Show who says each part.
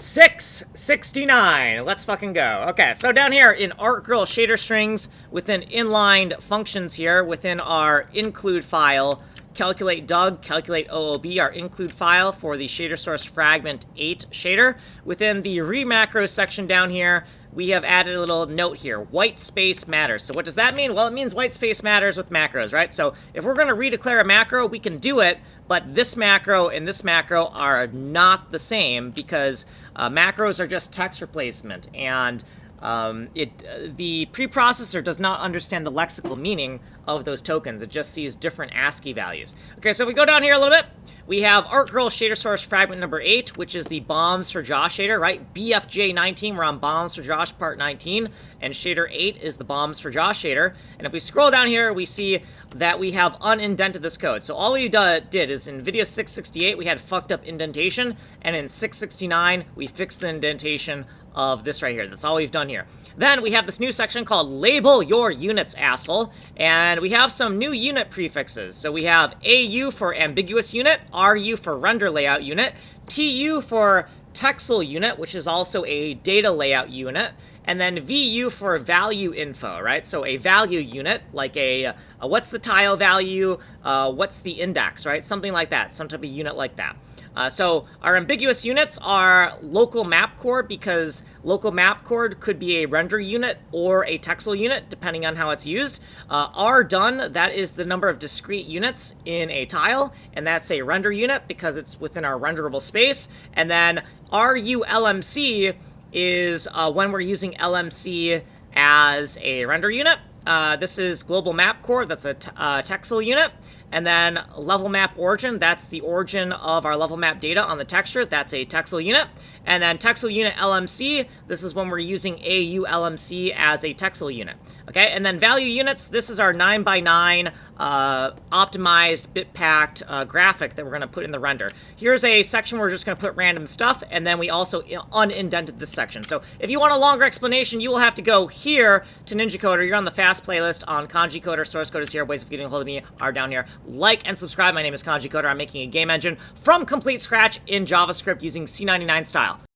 Speaker 1: 669. Let's fucking go. Okay, so down here in ARTGIRL shader strings within inlined functions here within our include file, calculate Doug, calculate OOB, our include file for the shader source fragment 8 shader. Within the remacro section down here, we have added a little note here. White space matters. So what does that mean? Well, it means white space matters with macros, right? So if we're going to redeclare a macro, we can do it, but this macro and this macro are not the same because macros are just text replacement, and the preprocessor does not understand the lexical meaning of those tokens. It just sees different ASCII values. Okay, so if we go down here a little bit, we have ARTGIRL shader source fragment number 8, which is the bombs for Josh shader, right? BFJ19, we're on bombs for Josh part 19, and shader 8 is the bombs for Josh shader. And if we scroll down here, we see that we have unindented this code. So all we did is in video 668, we had fucked up indentation, and in 669, we fixed the indentation of this right here. That's all we've done here. Then we have this new section called Label Your Units, asshole. And we have some new unit prefixes. So we have AU for ambiguous unit, RU for render layout unit, TU for texel unit, which is also a data layout unit, and then VU for value info, right? So a value unit, like a what's the tile value, what's the index, right? Something like that, some type of unit like that. So our ambiguous units are local map chord, because local map chord could be a render unit or a texel unit, depending on how it's used. R done, that is the number of discrete units in a tile, and that's a render unit because it's within our renderable space. And then RULMC is when we're using LMC as a render unit. This is global map chord, that's a texel unit. And then level map origin, that's the origin of our level map data on the texture. That's a texel unit. And then texel unit LMC, this is when we're using AU LMC as a texel unit. Okay, and then value units, this is our 9x9 optimized bit-packed graphic that we're going to put in the render. Here's a section where we're just going to put random stuff, and then we also unindented this section. So if you want a longer explanation, you will have to go here to Ninja Coder. You're on the fast playlist on Kanji Coder. Source code is here. Ways of getting a hold of me are down here. Like and subscribe. My name is Kanji Coder. I'm making a game engine from complete scratch in JavaScript using C99 style.